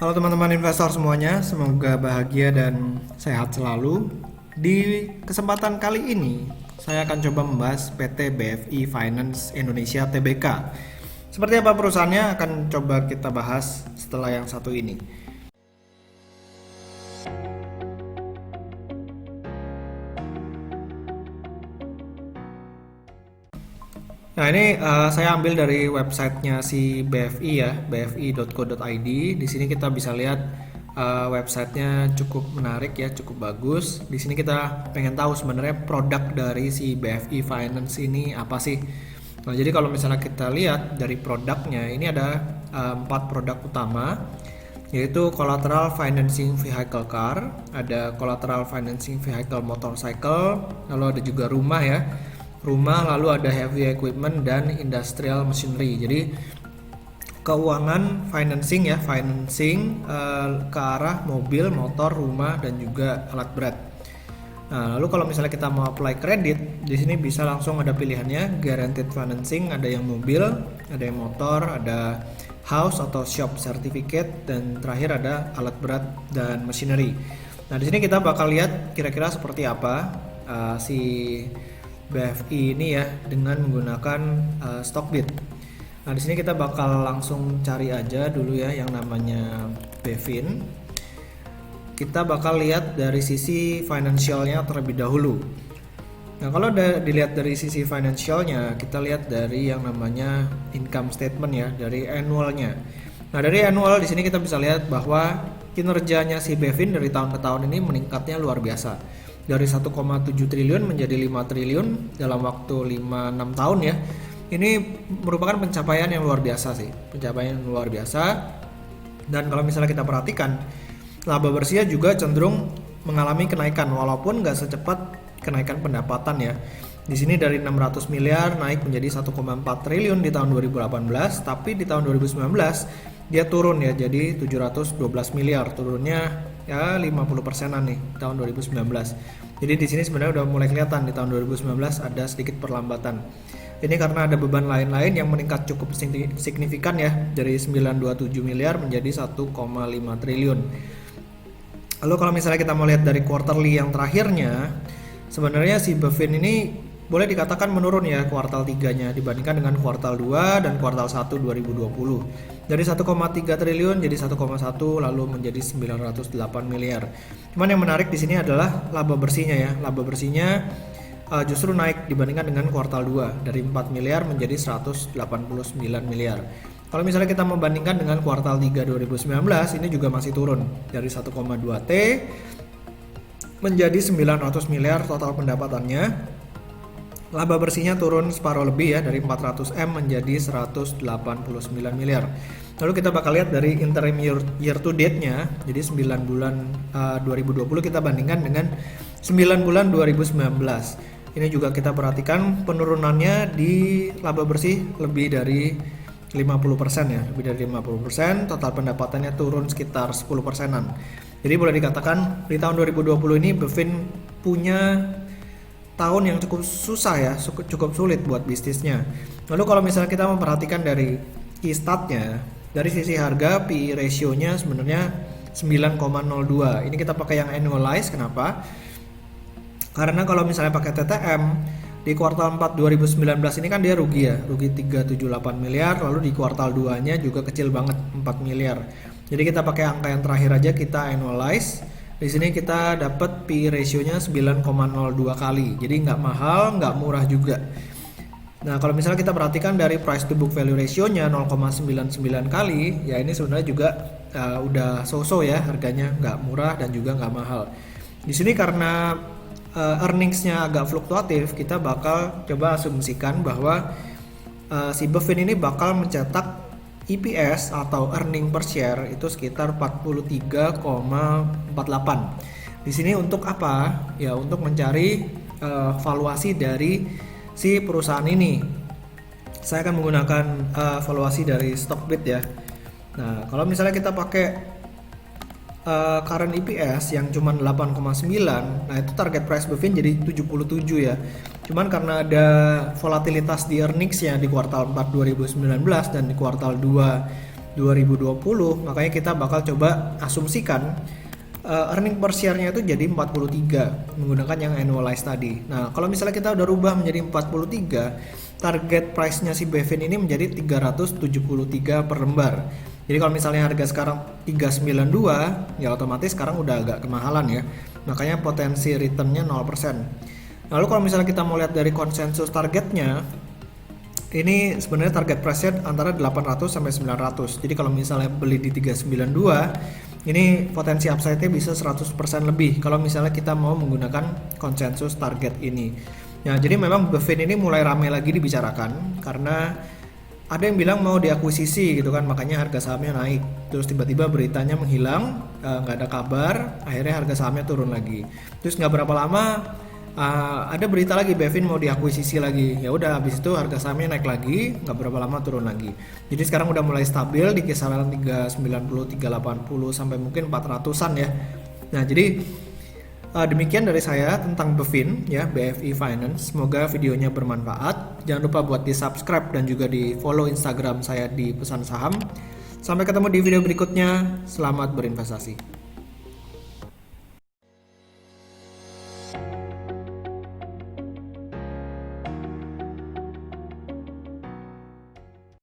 Halo teman-teman investor semuanya, semoga bahagia dan sehat selalu. Di kesempatan kali ini, saya akan coba membahas PT BFI Finance Indonesia Tbk. Seperti apa perusahaannya akan coba kita bahas setelah yang satu ini. Nah ini saya ambil dari websitenya si BFI ya, bfi.co.id. Di sini kita bisa lihat websitenya cukup menarik ya, cukup bagus. Di sini kita pengen tahu sebenarnya produk dari si BFI Finance ini apa sih. Nah jadi kalau misalnya kita lihat dari produknya, ini ada 4 produk utama, yaitu Collateral Financing Vehicle Car, ada Collateral Financing Vehicle Motorcycle, lalu ada juga rumah ya. Rumah, lalu ada heavy equipment dan industrial machinery. Jadi keuangan financing ya, ke arah mobil, motor, rumah dan juga alat berat. Nah, lalu kalau misalnya kita mau apply kredit, di sini bisa langsung ada pilihannya guaranteed financing, ada yang mobil, ada yang motor, ada house atau shop certificate, dan terakhir ada alat berat dan machinery. Nah, di sini kita bakal lihat kira-kira seperti apa si BFI ini ya dengan menggunakan Stockbit. Nah, di sini kita bakal langsung cari aja dulu ya yang namanya BFIN. Kita bakal lihat dari sisi financialnya terlebih dahulu. Nah, kalau dilihat dari sisi financialnya, kita lihat dari yang namanya income statement ya, dari annualnya. Nah, dari annual di sini kita bisa lihat bahwa kinerjanya si BFIN dari tahun ke tahun ini meningkatnya luar biasa. Dari 1,7 triliun menjadi 5 triliun dalam waktu 5-6 tahun ya. Ini merupakan pencapaian yang luar biasa sih. Pencapaian yang luar biasa. Dan kalau misalnya kita perhatikan, laba bersihnya juga cenderung mengalami kenaikan walaupun nggak secepat kenaikan pendapatan ya. Di sini dari 600 miliar naik menjadi 1,4 triliun di tahun 2018, tapi di tahun 2019 dia turun ya jadi 712 miliar, turunnya ya 50%-an nih tahun 2019. Jadi di sini sebenarnya udah mulai kelihatan di tahun 2019 ada sedikit perlambatan. Ini karena ada beban lain-lain yang meningkat cukup signifikan ya, dari 927 miliar menjadi 1,5 triliun. Lalu kalau misalnya kita mau lihat dari quarterly yang terakhirnya, sebenarnya si BFIN ini boleh dikatakan menurun ya kuartal 3-nya dibandingkan dengan kuartal 2 dan kuartal 1 2020. Dari 1,3 triliun jadi 1,1 lalu menjadi 908 miliar. Cuman yang menarik di sini adalah laba bersihnya ya. Laba bersihnya justru naik dibandingkan dengan kuartal 2 dari 4 miliar menjadi 189 miliar. Kalau misalnya kita membandingkan dengan kuartal 3 2019 ini juga masih turun dari 1,2 T menjadi 900 miliar total pendapatannya. Laba bersihnya turun separuh lebih ya dari 400 M menjadi 189 miliar. Lalu kita bakal lihat dari interim year to date-nya. Jadi 9 bulan 2020 kita bandingkan dengan 9 bulan 2019. Ini juga kita perhatikan penurunannya di laba bersih lebih dari 50% ya, lebih dari 50%, total pendapatannya turun sekitar 10%-an. Jadi boleh dikatakan di tahun 2020 ini BFIN punya tahun yang cukup susah ya, cukup sulit buat bisnisnya. Lalu kalau misalnya kita memperhatikan dari key stat-nya, dari sisi harga PE ratio-nya sebenarnya 9,02. Ini kita pakai yang annualized, kenapa? Karena kalau misalnya pakai TTM di kuartal 4 2019 ini kan dia rugi ya, rugi 378 miliar, lalu di kuartal 2-nya juga kecil banget 4 miliar. Jadi kita pakai angka yang terakhir aja, kita annualize. Di sini kita dapat PE ratio-nya 9,02 kali. Jadi nggak mahal, nggak murah juga. Nah, kalau misalnya kita perhatikan dari price to book value ratio-nya 0,99 kali, ya ini sebenarnya juga udah so-so ya, harganya nggak murah dan juga nggak mahal. Di sini karena earnings-nya agak fluktuatif, kita bakal coba asumsikan bahwa si BFIN ini bakal mencetak EPS atau earning per share itu sekitar 43,48. Di sini untuk apa? Ya untuk mencari valuasi dari si perusahaan ini. Saya akan menggunakan valuasi dari Stockbit ya. Nah, kalau misalnya kita pakai current EPS yang cuma 8,9, nah itu target price BFIN jadi 77 ya. Cuman karena ada volatilitas di earnings-nya di kuartal 4 2019 dan di kuartal 2 2020, makanya kita bakal coba asumsikan earning per share-nya itu jadi 43 menggunakan yang annualized tadi. Nah, kalau misalnya kita udah rubah menjadi 43, target price-nya si Bevin ini menjadi 373 per lembar. Jadi kalau misalnya harga sekarang 392, ya otomatis sekarang udah agak kemahalan ya. Makanya potensi return-nya 0%. Lalu kalau misalnya kita mau lihat dari konsensus targetnya, ini sebenarnya target price-nya antara 800 sampai 900. Jadi kalau misalnya beli di 392, ini potensi upside-nya bisa 100% lebih kalau misalnya kita mau menggunakan konsensus target ini. Nah, jadi memang Bevin ini mulai ramai lagi dibicarakan karena ada yang bilang mau diakuisisi gitu kan, makanya harga sahamnya naik. Terus tiba-tiba beritanya menghilang, nggak ada kabar, akhirnya harga sahamnya turun lagi. Terus nggak berapa lama ada berita lagi Bevin mau diakuisisi lagi. Ya udah, habis itu harga sahamnya naik lagi, nggak berapa lama turun lagi. Jadi sekarang udah mulai stabil di kisaran 390, 380 sampai mungkin 400-an ya. Nah, jadi demikian dari saya tentang Bevin ya, BFI Finance. Semoga videonya bermanfaat. Jangan lupa buat di subscribe dan juga di follow Instagram saya di Pesan Saham. Sampai ketemu di video berikutnya. Selamat berinvestasi.